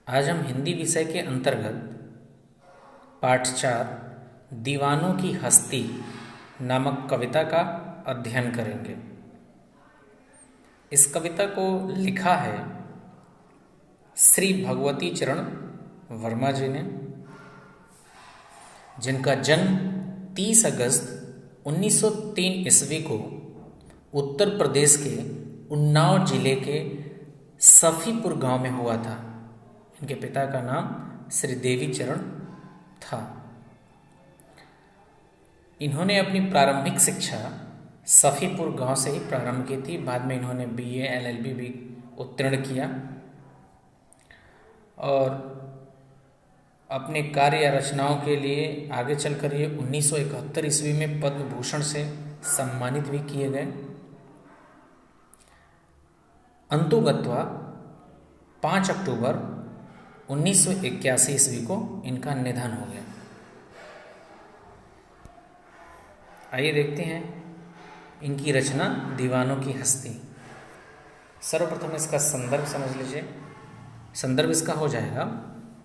आज हम हिंदी विषय के अंतर्गत पाठ 4 दीवानों की हस्ती नामक कविता का अध्ययन करेंगे। इस कविता को लिखा है श्री भगवती चरण वर्मा जी ने, जिनका जन्म 30 अगस्त 1903 ईस्वी को उत्तर प्रदेश के उन्नाव जिले के सफीपुर गांव में हुआ था। इनके पिता का नाम श्री देवी चरण था। इन्होंने अपनी प्रारंभिक शिक्षा सफीपुर गांव से ही प्रारंभ की थी। बाद में इन्होंने बीए एलएलबी भी उत्तीर्ण किया और अपने कार्य या रचनाओं के लिए आगे चलकर ये 1971 ईस्वी में पद्म भूषण से सम्मानित भी किए गए। अंतुगत्वा 5 अक्टूबर 1981 ईस्वी को इनका निधन हो गया। आइए देखते हैं इनकी रचना दीवानों की हस्ती। सर्वप्रथम इसका संदर्भ समझ लीजिए। संदर्भ इसका हो जाएगा,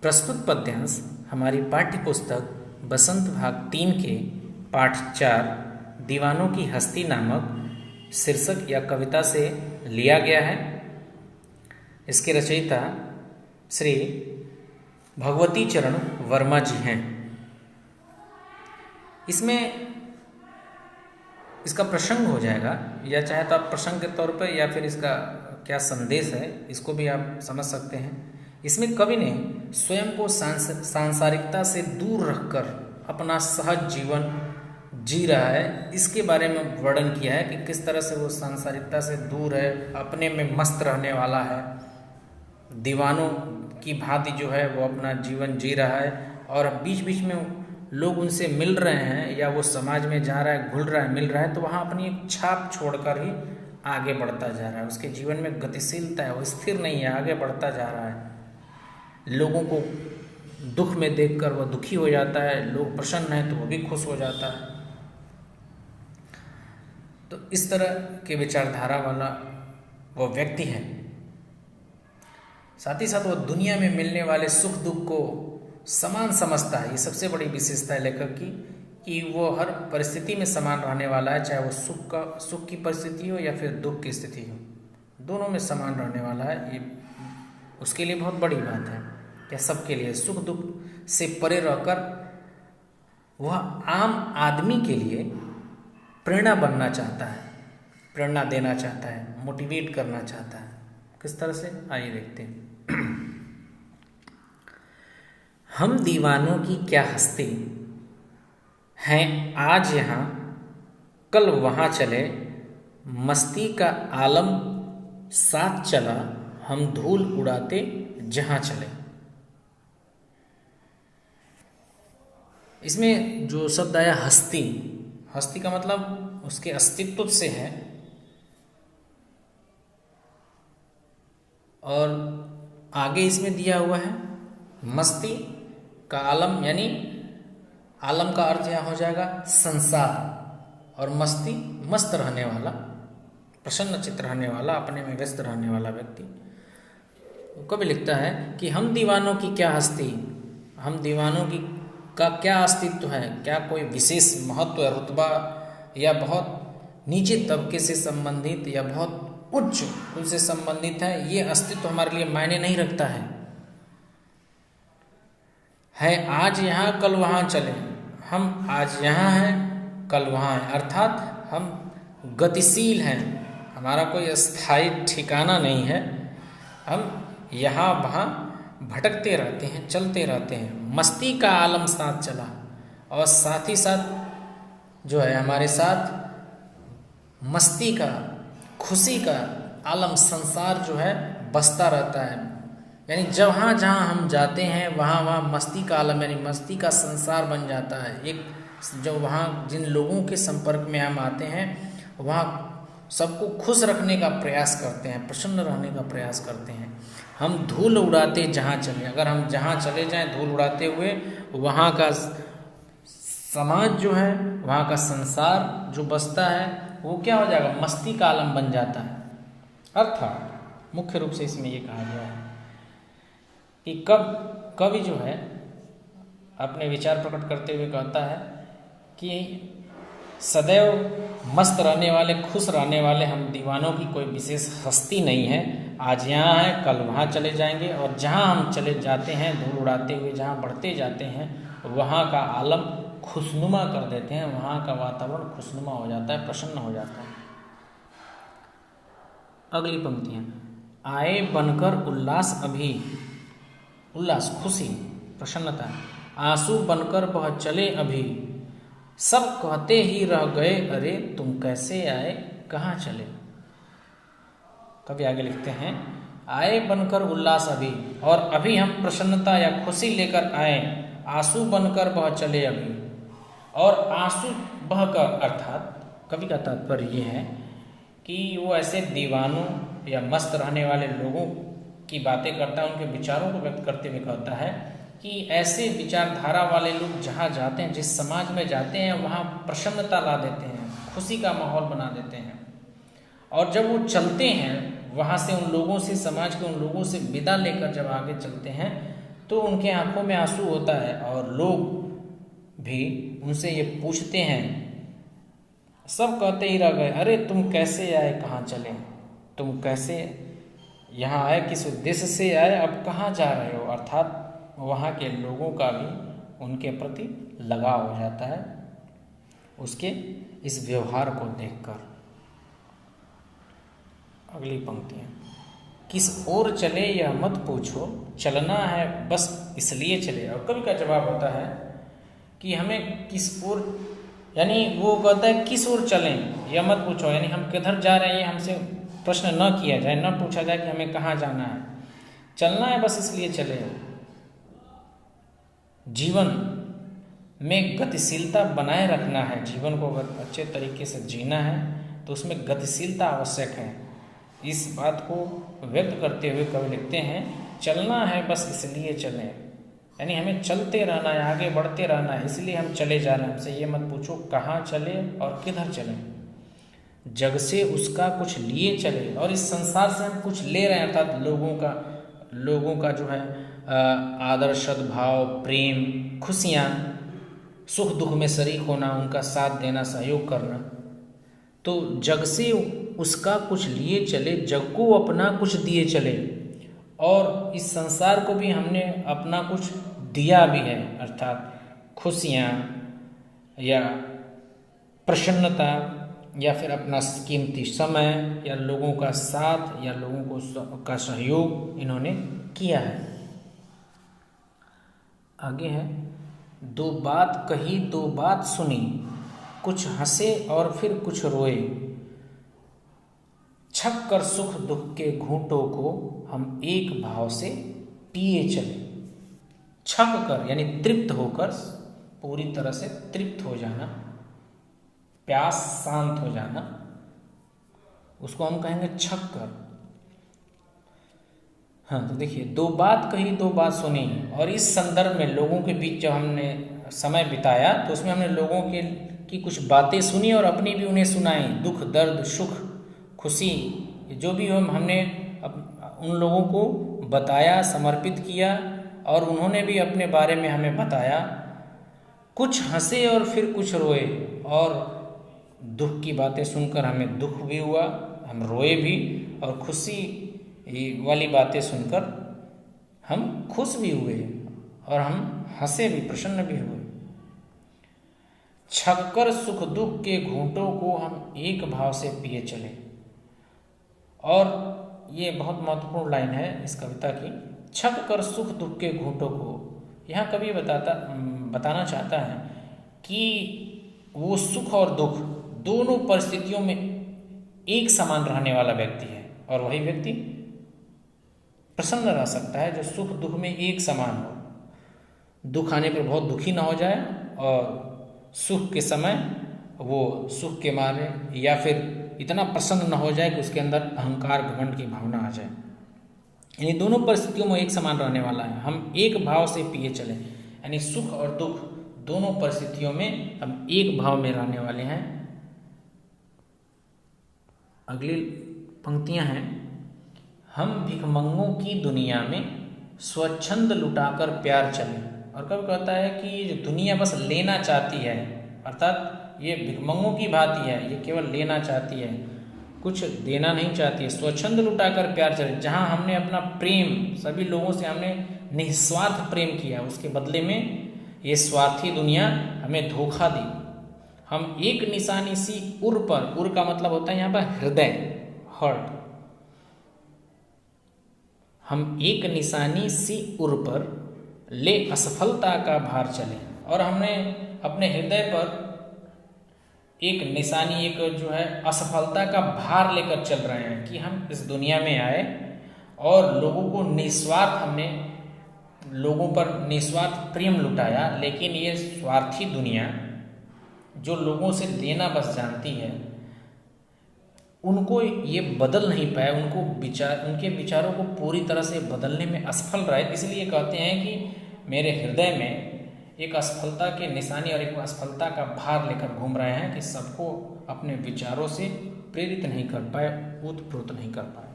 प्रस्तुत पद्यांश हमारी पाठ्य पुस्तक बसंत भाग 3 के पाठ 4 दीवानों की हस्ती नामक शीर्षक या कविता से लिया गया है। इसके रचयिता श्री भगवती चरण वर्मा जी हैं। इसमें इसका प्रसंग हो जाएगा, या चाहे तो आप प्रसंग के तौर पर या फिर इसका क्या संदेश है इसको भी आप समझ सकते हैं। इसमें कवि ने स्वयं को सांसारिकता से दूर रखकर अपना सहज जीवन जी रहा है, इसके बारे में वर्णन किया है कि किस तरह से वो सांसारिकता से दूर है, अपने में मस्त रहने वाला है, दीवानों की भांति जो है वो अपना जीवन जी रहा है और बीच बीच में लोग उनसे मिल रहे हैं या वो समाज में जा रहा है, घुल रहा है, मिल रहा है, तो वहाँ अपनी एक छाप छोड़कर ही आगे बढ़ता जा रहा है। उसके जीवन में गतिशीलता है, वो स्थिर नहीं है, आगे बढ़ता जा रहा है। लोगों को दुख में देखकर वह दुखी हो जाता है, लोग प्रसन्न हैं तो वो भी खुश हो जाता है। तो इस तरह के विचारधारा वाला वो व्यक्ति है। साथ ही साथ वो दुनिया में मिलने वाले सुख दुख को समान समझता है। ये सबसे बड़ी विशेषता है लेखक की कि वो हर परिस्थिति में समान रहने वाला है, चाहे वो सुख की परिस्थिति हो या फिर दुख की स्थिति हो, दोनों में समान रहने वाला है। ये उसके लिए बहुत बड़ी बात है कि सबके लिए सुख दुख से परे रहकर वह आम आदमी के लिए प्रेरणा बनना चाहता है, प्रेरणा देना चाहता है, मोटिवेट करना चाहता है। किस तरह से, आइए देखते हैं। हम दीवानों की क्या हस्ती हैं, आज यहाँ कल वहाँ चले, मस्ती का आलम साथ चला, हम धूल उड़ाते जहाँ चले। इसमें जो शब्द आया हस्ती, हस्ती का मतलब उसके अस्तित्व से है और आगे इसमें दिया हुआ है मस्ती का आलम, यानी आलम का अर्थ यहाँ हो जाएगा संसार, और मस्ती मस्त रहने वाला, प्रसन्न चित्त रहने वाला, अपने में व्यस्त रहने वाला व्यक्ति। कवि लिखता है कि हम दीवानों की क्या हस्ती, हम दीवानों की का क्या अस्तित्व है, क्या कोई विशेष महत्व या रुतबा या बहुत नीचे तबके से संबंधित या बहुत उच्च उनसे संबंधित है, ये अस्तित्व हमारे लिए मायने नहीं रखता है आज यहाँ कल वहाँ चले। हम आज यहाँ हैं, कल वहाँ हैं, अर्थात हम गतिशील हैं, हमारा कोई स्थायी ठिकाना नहीं है, हम यहाँ वहाँ भटकते रहते हैं, चलते रहते हैं। मस्ती का आलम साथ चला, और साथ ही साथ जो है हमारे साथ मस्ती का, खुशी का आलम संसार जो है बसता रहता है। यानी जहाँ जहाँ हम जाते हैं वहाँ वहाँ मस्ती का आलम यानी मस्ती का संसार बन जाता है। एक जो वहाँ जिन लोगों के संपर्क में हम आते हैं वहाँ सबको खुश रखने का प्रयास करते हैं, प्रसन्न रहने का प्रयास करते हैं। हम धूल उड़ाते जहाँ चले, अगर हम जहाँ चले जाएं धूल उड़ाते हुए, वहाँ का समाज जो है, वहाँ का संसार जो बसता है वो क्या हो जाएगा, मस्ती का आलम बन जाता है। अर्थात मुख्य रूप से इसमें ये कहा गया है कि कवि जो है अपने विचार प्रकट करते हुए कहता है कि सदैव मस्त रहने वाले, खुश रहने वाले हम दीवानों की कोई विशेष हस्ती नहीं है। आज यहाँ है, कल वहाँ चले जाएंगे, और जहाँ हम चले जाते हैं धूल उड़ाते हुए, जहाँ बढ़ते जाते हैं वहाँ का आलम खुशनुमा कर देते हैं, वहाँ का वातावरण खुशनुमा हो जाता है, प्रसन्न हो जाता है। अगली पंक्तियाँ, आए बनकर उल्लास अभी, उल्लास खुशी प्रसन्नता, आंसू बनकर बह चले अभी, सब कहते ही रह गए अरे तुम कैसे आए कहाँ चले। कभी आगे लिखते हैं, आए बनकर उल्लास अभी, और अभी हम प्रसन्नता या खुशी लेकर आए, आंसू बनकर बह चले अभी। और आंसू बहकर, अर्थात कवि का तात्पर्य ये है कि वो ऐसे दीवानों या मस्त रहने वाले लोगों की बातें करता है, उनके विचारों को व्यक्त करते हुए कहता है कि ऐसे विचारधारा वाले लोग जहाँ जाते हैं, जिस समाज में जाते हैं, वहाँ प्रसन्नता ला देते हैं, खुशी का माहौल बना देते हैं। और जब वो चलते हैं वहाँ से, उन लोगों से, समाज के उन लोगों से विदा लेकर जब आगे चलते हैं तो उनके आंखों में आंसू होता है, और लोग भी उनसे ये पूछते हैं, सब कहते ही रह गए अरे तुम कैसे आए कहाँ चले, तुम कैसे यहाँ आए, किस उद्देश्य से आए, अब कहाँ जा रहे हो। अर्थात वहाँ के लोगों का भी उनके प्रति लगाव हो जाता है उसके इस व्यवहार को देखकर। अगली पंक्तियाँ, किस ओर चले यह मत पूछो, चलना है बस इसलिए चले। और कवि का जवाब होता है कि हमें किस ओर, यानी वो कहता है किस ओर चलें यह मत पूछो, यानी हम किधर जा रहे हैं ये हमसे प्रश्न न किया जाए, न पूछा जाए कि हमें कहाँ जाना है, चलना है बस इसलिए चले। जीवन में गतिशीलता बनाए रखना है, जीवन को अगर अच्छे तरीके से जीना है तो उसमें गतिशीलता आवश्यक है। इस बात को व्यक्त करते हुए कवि लिखते हैं, चलना है बस इसलिए चलें, यानी हमें चलते रहना है, आगे बढ़ते रहना है, इसलिए हम चले जा रहे हैं। हमसे ये मत पूछो कहाँ चले और किधर चले, जग से उसका कुछ लिए चले। और इस संसार से हम कुछ ले रहे हैं, अर्थात लोगों का जो है आदर, सद्भाव, प्रेम, खुशियाँ, सुख दुख में शरीक होना, उनका साथ देना, सहयोग करना। तो जग से उसका कुछ लिए चले, जग को अपना कुछ दिए चले, और इस संसार को भी हमने अपना कुछ दिया भी है, अर्थात खुशियाँ या प्रसन्नता, या फिर अपना कीमती समय, या लोगों का साथ, या लोगों का सहयोग इन्होंने किया है। आगे है, दो बात कही दो बात सुनी, कुछ हंसे और फिर कुछ रोए, छक कर सुख दुख के घूंटों को हम एक भाव से पिए चले। छक कर यानी तृप्त होकर, पूरी तरह से तृप्त हो जाना, प्यास शांत हो जाना, उसको हम कहेंगे छक कर। हाँ, तो देखिए, दो बात कही दो बात सुनी, और इस संदर्भ में लोगों के बीच जब हमने समय बिताया तो उसमें हमने लोगों की कुछ बातें सुनी और अपनी भी उन्हें सुनाई। दुख, दर्द, सुख, खुशी, जो भी हो हमने उन लोगों को बताया, समर्पित किया, और उन्होंने भी अपने बारे में हमें बताया। कुछ हंसे और फिर कुछ रोए, और दुख की बातें सुनकर हमें दुख भी हुआ, हम रोए भी, और खुशी वाली बातें सुनकर हम खुश भी हुए, और हम हंसे भी, प्रसन्न भी हुए। छककर सुख दुख के घूंटों को हम एक भाव से पिए चले। और ये बहुत महत्वपूर्ण लाइन है इस कविता की, छक कर सुख दुख के घूंटों को। यहाँ कवि बताना चाहता है कि वो सुख और दुख दोनों परिस्थितियों में एक समान रहने वाला व्यक्ति है, और वही व्यक्ति प्रसन्न रह सकता है जो सुख दुख में एक समान हो, दुख आने पर बहुत दुखी ना हो जाए, और सुख के समय वो सुख के मारे या फिर इतना प्रसन्न न हो जाए कि उसके अंदर अहंकार, घमंड की भावना आ जाए। यानी दोनों परिस्थितियों में एक समान रहने वाला है, हम एक भाव से पिए चले, यानी सुख और दुख दोनों परिस्थितियों में हम एक भाव में रहने वाले हैं। अगली पंक्तियां हैं, हम भिखमंगों की दुनिया में स्वच्छंद लुटाकर प्यार चले। और कब कहता है कि ये जो दुनिया बस लेना चाहती है, अर्थात ये भिखमंगों की भांति है, ये केवल लेना चाहती है, कुछ देना नहीं चाहती है। स्वच्छंद लुटाकर प्यार चले, जहाँ हमने अपना प्रेम सभी लोगों से हमने निस्वार्थ प्रेम किया, उसके बदले में ये स्वार्थी दुनिया हमें धोखा दी। हम एक निशानी सी उर पर, उर का मतलब होता है यहाँ पर हृदय, हार्ट, हम एक निशानी सी उर पर ले असफलता का भार चले। और हमने अपने हृदय पर एक निशानी, एक जो है असफलता का भार लेकर चल रहे हैं कि हम इस दुनिया में आए और लोगों को निस्वार्थ, हमने लोगों पर निस्वार्थ प्रेम लुटाया, लेकिन ये स्वार्थी दुनिया जो लोगों से देना बस जानती है, उनको ये बदल नहीं पाए, उनके विचारों को पूरी तरह से बदलने में असफल रहे। इसलिए कहते हैं कि मेरे हृदय में एक असफलता के निशानी और एक असफलता का भार लेकर घूम रहे हैं कि सबको अपने विचारों से प्रेरित नहीं कर पाए, ओतप्रोत नहीं कर पाए।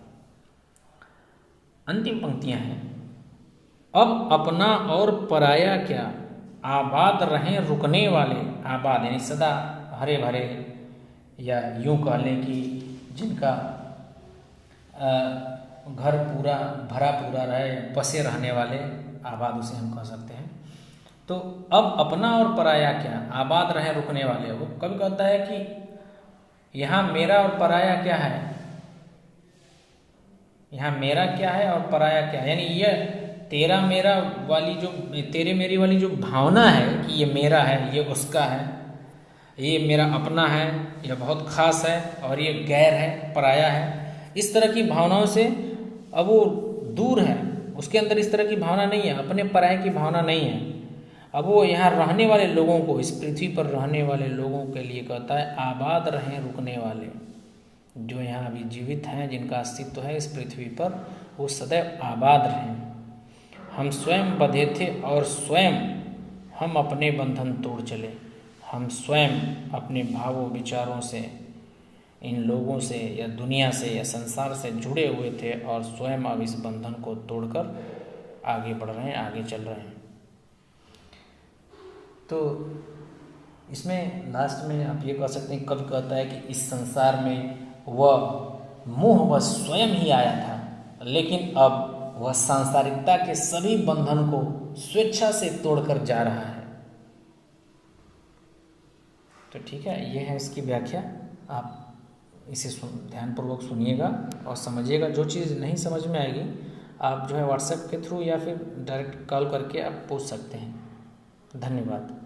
अंतिम पंक्तियां हैं, अब अपना और पराया क्या, आबाद रहें रुकने वाले। आबाद यानी सदा हरे भरे, या यूं कह लें कि जिनका घर पूरा भरा पूरा रहे, बसे रहने वाले, आबाद उसे हम कह सकते हैं। तो अब अपना और पराया क्या, आबाद रहें रुकने वाले। वो कभी कहता है कि यहाँ मेरा और पराया क्या है, यहाँ मेरा क्या है और पराया क्या है, यानी यह तेरा मेरा वाली जो, तेरे मेरी वाली जो भावना है कि ये मेरा है, ये उसका है, ये मेरा अपना है, यह बहुत खास है, और ये गैर है, पराया है, इस तरह की भावनाओं से अब वो दूर है, उसके अंदर इस तरह की भावना नहीं है, अपने पराये की भावना नहीं है। अब वो यहाँ रहने वाले लोगों को, इस पृथ्वी पर रहने वाले लोगों के लिए कहता है आबाद रहें रुकने वाले। जो यहाँ अभी जीवित हैं, जिनका अस्तित्व है इस पृथ्वी पर, वो सदैव आबाद रहें। हम स्वयं बंधे थे और स्वयं हम अपने बंधन तोड़ चले। हम स्वयं अपने भावों विचारों से, इन लोगों से या दुनिया से या संसार से जुड़े हुए थे, और स्वयं अब इस बंधन को तोड़कर आगे बढ़ रहे हैं, आगे चल रहे हैं। तो इसमें लास्ट में आप ये कह सकते हैं, कवि कहता है कि इस संसार में वह मोह वह स्वयं ही आया था, लेकिन अब वह सांसारिकता के सभी बंधन को स्वेच्छा से तोड़कर जा रहा है। तो ठीक है, ये है इसकी व्याख्या। आप इसे ध्यानपूर्वक सुनिएगा और समझिएगा। जो चीज़ नहीं समझ में आएगी आप जो है व्हाट्सएप के थ्रू या फिर डायरेक्ट कॉल करके आप पूछ सकते हैं। धन्यवाद।